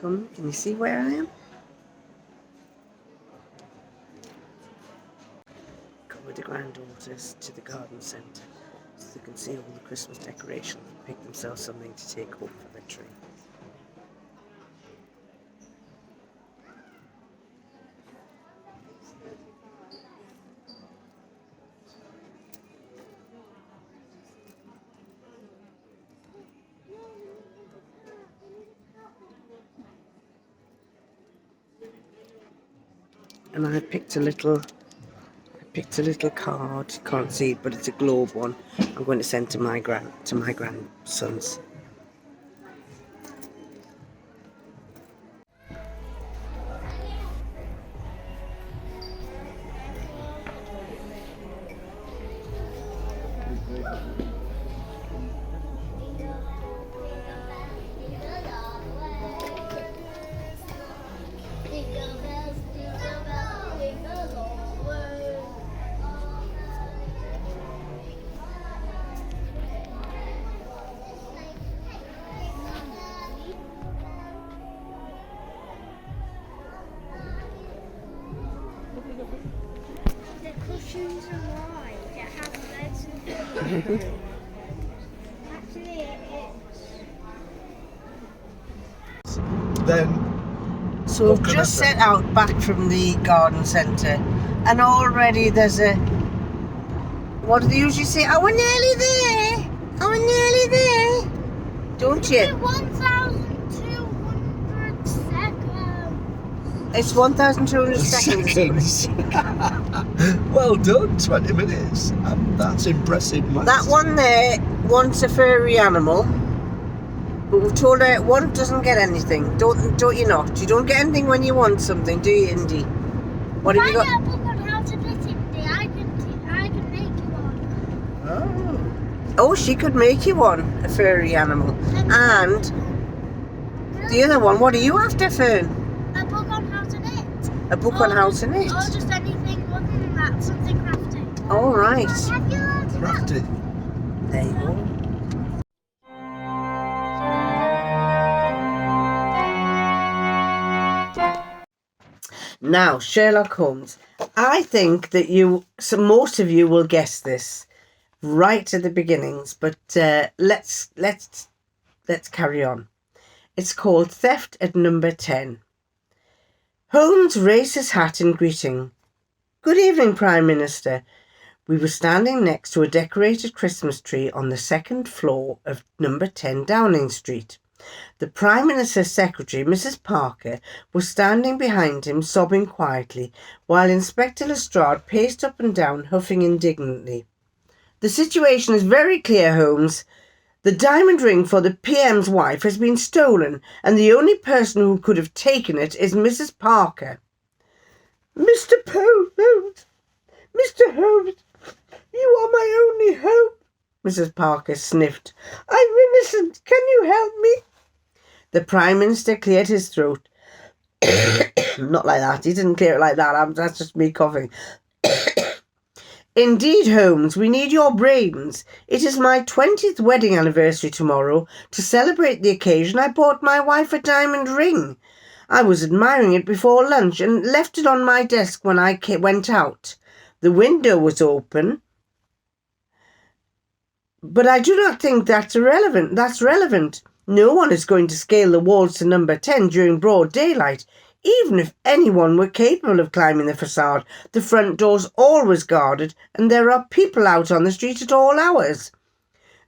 Can you see where I am? Come with the granddaughters to the garden centre so they can see all the Christmas decorations and pick themselves something to take home for their tree. And I picked a little card. You can't see it, but it's a globe one. I'm going to send to my grandsons. Cushions are wide, it has legs and feet. Actually Then so we've just set out back from the garden centre, and already there's a, what do they usually say? Oh, we're nearly there! Oh, we're nearly there! Don't you? 1,200 seconds. It's 1,200 seconds. Well done, 20 minutes. That's impressive, man. That one there wants a furry animal, but we've told her one doesn't get anything. Don't you not? You don't get anything when you want something, do you, Indy? What have you got? If I get a book on how to knit, Indy, I can make you one. Oh, she could make you one, a furry animal. And the other one, what are you after, Fern? A book on how to knit. A book on how to knit? Or just anything other than that, something crafty. All right. Have you learned that? Crafty. There you go. Now, Sherlock Holmes. I think that most of you will guess this right at the beginnings, but let's carry on. It's called Theft at Number 10. Holmes raised his hat in greeting. Good evening, Prime Minister. We were standing next to a decorated Christmas tree on the second floor of number 10 Downing Street. The Prime Minister's secretary, Mrs. Parker, was standing behind him, sobbing quietly, while Inspector Lestrade paced up and down, huffing indignantly. The situation is very clear, Holmes. The diamond ring for the PM's wife has been stolen, and the only person who could have taken it is Mrs. Parker. Mr. Holmes, Mr. Holmes, you are my only hope, Mrs. Parker sniffed. I'm innocent. Can you help me? The Prime Minister cleared his throat. Not like that. He didn't clear it like that. That's just me coughing. Indeed, Holmes, we need your brains. It is my 20th wedding anniversary tomorrow. To celebrate the occasion, I bought my wife a diamond ring. I was admiring it before lunch and left it on my desk when I went out. The window was open. But I do not think that's relevant. No one is going to scale the walls to number 10 during broad daylight. Even if anyone were capable of climbing the facade, the front door's always guarded and there are people out on the street at all hours.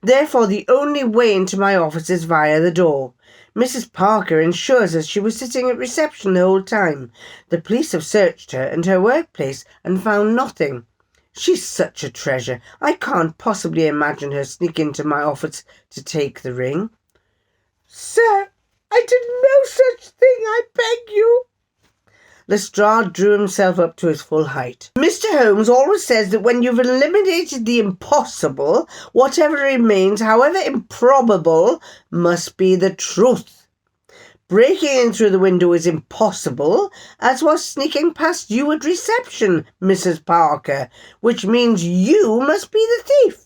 Therefore, the only way into my office is via the door. Mrs. Parker ensures us she was sitting at reception the whole time. The police have searched her and her workplace and found nothing. She's such a treasure. I can't possibly imagine her sneak into my office to take the ring. Sir, I did no such thing, I beg you. Lestrade drew himself up to his full height. Mr. Holmes always says that when you've eliminated the impossible, whatever remains, however improbable, must be the truth. Breaking in through the window is impossible, as was sneaking past you at reception, Mrs. Parker, which means you must be the thief.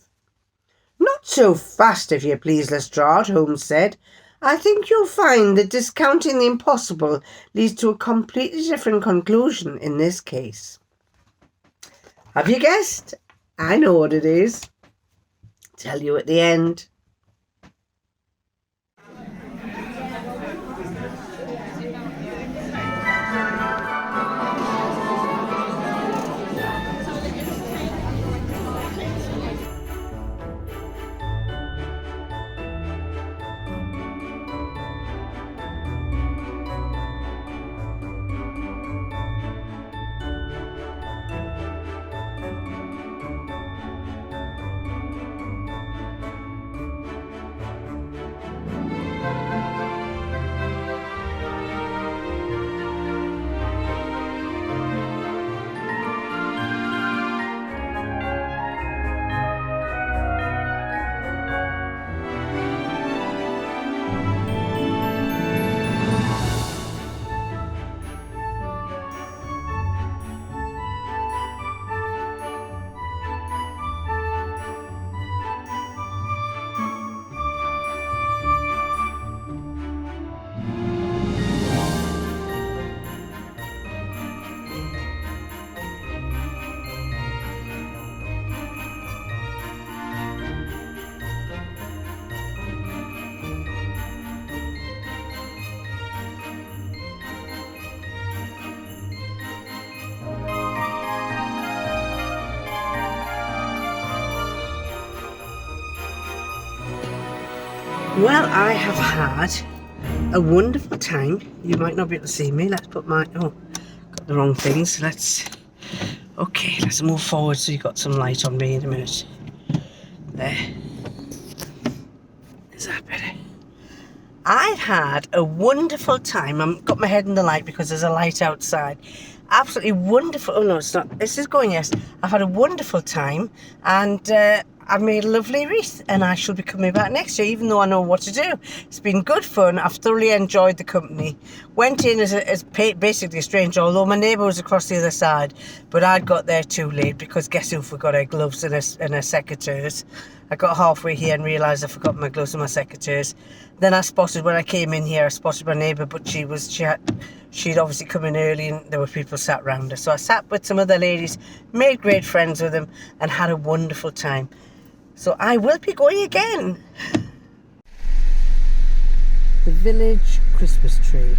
Not so fast, if you please, Lestrade, Holmes said. I think you'll find that discounting the impossible leads to a completely different conclusion in this case. Have you guessed? I know what it is. Tell you at the end. Well, I have had a wonderful time. You might not be able to see me. Let's put my... Oh, got the wrong things. Okay, let's move forward so you've got some light on me in a minute. There. Is that better? I had a wonderful time. I've got my head in the light because there's a light outside. Absolutely wonderful. Oh, no, it's not. This is going, yes. I've had a wonderful time, and I've made a lovely wreath, and I shall be coming back next year, even though I know what to do. It's been good fun. I've thoroughly enjoyed the company. Went in as basically a stranger, although my neighbour was across the other side, but I'd got there too late because guess who forgot her gloves and her secateurs. I got halfway here and realised I forgot my gloves and my secateurs. Then when I came in here, I spotted my neighbour, but she'd obviously come in early and there were people sat around her. So I sat with some other ladies, made great friends with them, and had a wonderful time. So I will be going again. The village Christmas tree.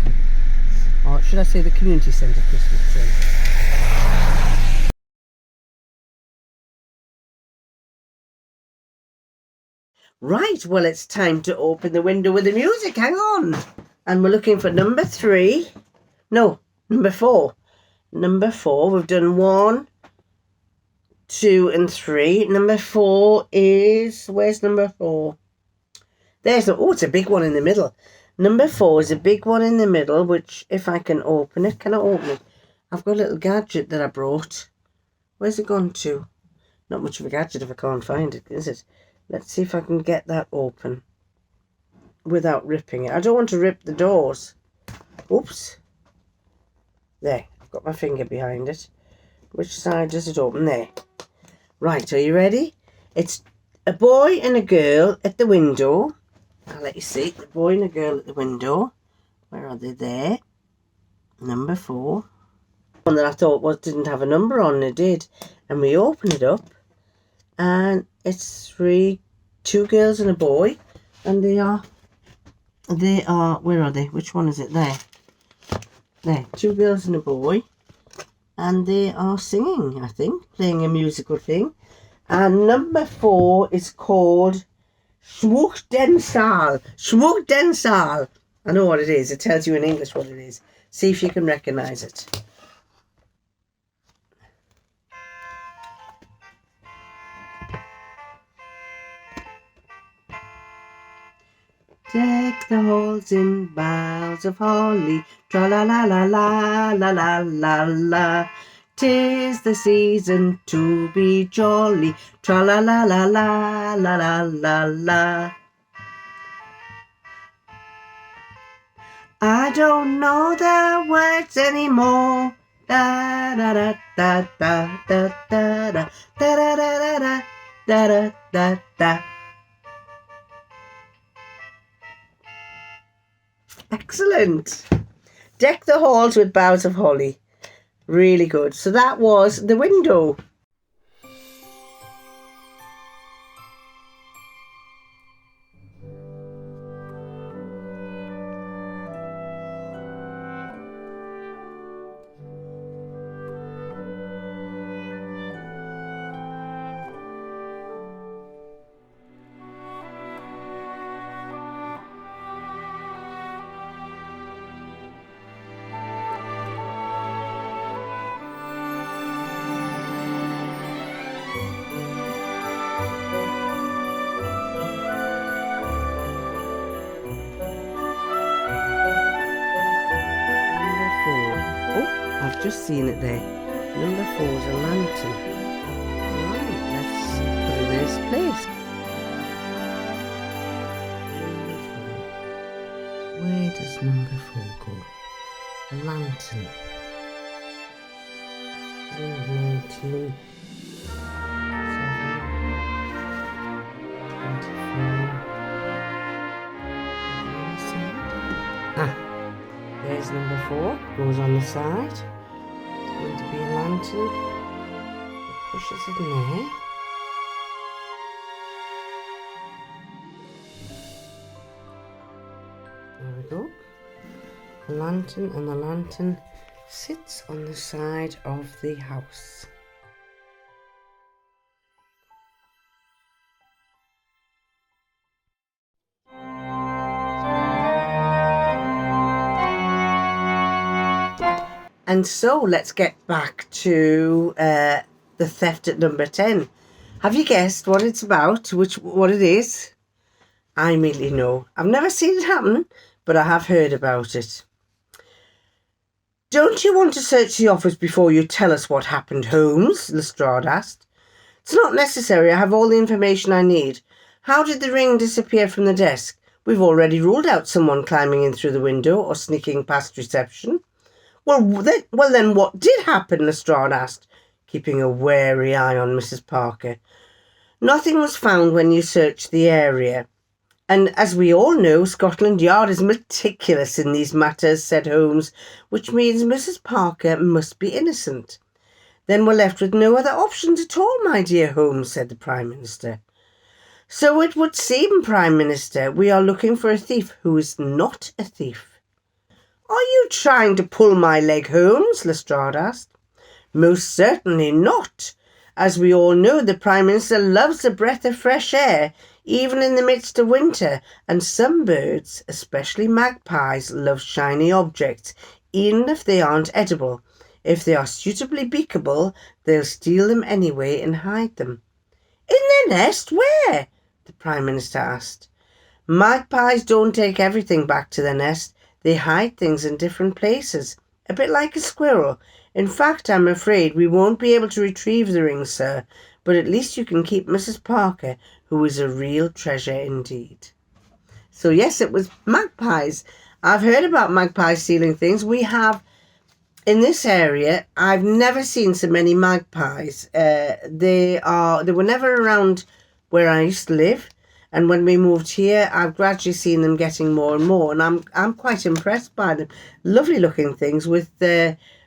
Or should I say the community centre Christmas tree? Right, well, it's time to open the window with the music. Hang on. And we're looking for number 3. No, number 4. Number 4. We've done 1, 2 and 3. Number 4 is... Where's number 4? There's... Oh, it's a big one in the middle. Number 4 is a big one in the middle, which if I can open it... Can I open it? I've got a little gadget that I brought. Where's it gone to? Not much of a gadget if I can't find it, is it? Let's see if I can get that open without ripping it. I don't want to rip the doors. Oops. There, I've got my finger behind it. Which side does it open? There. Right, are you ready? It's a boy and a girl at the window. I'll let you see. A boy and a girl at the window. Where are they? There. Number 4. One that I thought didn't have a number on it, did. And we open it up. And it's 2 girls and a boy, and they are, where are they? Which one is it? There, 2 girls and a boy, and they are singing, I think, playing a musical thing. And number 4 is called Schmuck den Saal. Schmuck den Saal. I know what it is. It tells you in English what it is. See if you can recognise it. Deck the halls in boughs of holly, tra la la la la la la la la. 'Tis the season to be jolly, tra la la la la la la la la. I don't know the words anymore. Da da da da da da da da da da da da da da da. Excellent. Deck the halls with boughs of holly. Really good. So that was the window. I've just seen it there. Number 4 is a lantern. Right, let's put it in its place. Where does number 4 go? A lantern. 19, 24. There's number 4, goes on the side. It's going to be a lantern. It pushes it in there. There we go. A lantern, and the lantern sits on the side of the house. And so let's get back to the theft at number 10. Have you guessed what it's about? What it is? I immediately know. I've never seen it happen, but I have heard about it. Don't you want to search the office before you tell us what happened, Holmes? Lestrade asked. It's not necessary. I have all the information I need. How did the ring disappear from the desk? We've already ruled out someone climbing in through the window or sneaking past reception. Well, then what did happen? Lestrade asked, keeping a wary eye on Mrs. Parker. Nothing was found when you searched the area. And as we all know, Scotland Yard is meticulous in these matters, said Holmes, which means Mrs. Parker must be innocent. Then we're left with no other options at all, my dear Holmes, said the Prime Minister. So it would seem, Prime Minister, we are looking for a thief who is not a thief. Are you trying to pull my leg, Holmes? Lestrade asked. Most certainly not. As we all know, the Prime Minister loves a breath of fresh air, even in the midst of winter, and some birds, especially magpies, love shiny objects, even if they aren't edible. If they are suitably beakable, they'll steal them anyway and hide them. In their nest? Where? The Prime Minister asked. Magpies don't take everything back to their nest. They hide things in different places, a bit like a squirrel. In fact, I'm afraid we won't be able to retrieve the ring, sir, but at least you can keep Mrs. Parker, who is a real treasure indeed. So yes, it was magpies. I've heard about magpies stealing things. We have, in this area, I've never seen so many magpies. They were never around where I used to live. And when we moved here, I've gradually seen them getting more and more, and I'm quite impressed by them. Lovely looking things with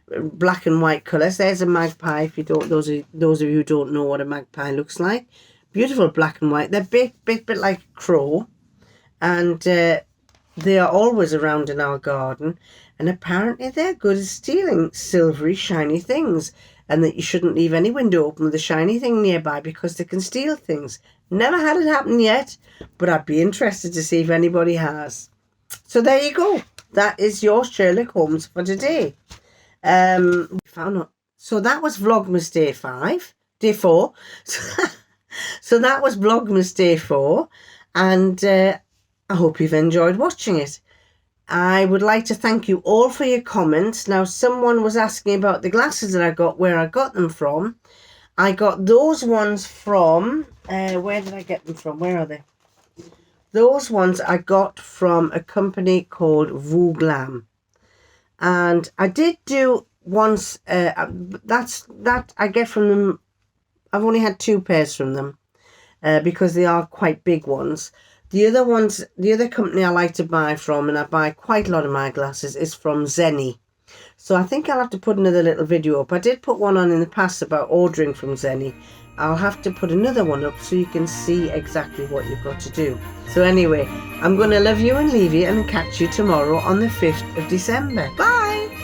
black and white colours. There's a magpie. If you don't, those of you who don't know what a magpie looks like, beautiful black and white. They're bit like a crow, and they are always around in our garden. And apparently they're good at stealing silvery, shiny things, and that you shouldn't leave any window open with a shiny thing nearby because they can steal things. Never had it happen yet, but I'd be interested to see if anybody has. So there you go. That is your Sherlock Holmes for today. So that was Vlogmas Day 4. So that was Vlogmas Day 4, and I hope you've enjoyed watching it. I would like to thank you all for your comments. Now, someone was asking about the glasses that I got, where I got them from. I got those ones from, where did I get them from? Where are they? Those ones I got from a company called vlogmas. And I did do once, that I get from them. I've only had 2 pairs from them because they are quite big ones. The other company I like to buy from, and I buy quite a lot of my glasses, is from Zenny. So I think I'll have to put another little video up. I did put one on in the past about ordering from Zenny. I'll have to put another one up so you can see exactly what you've got to do. So anyway, I'm going to love you and leave you and catch you tomorrow on the 5th of December. Bye!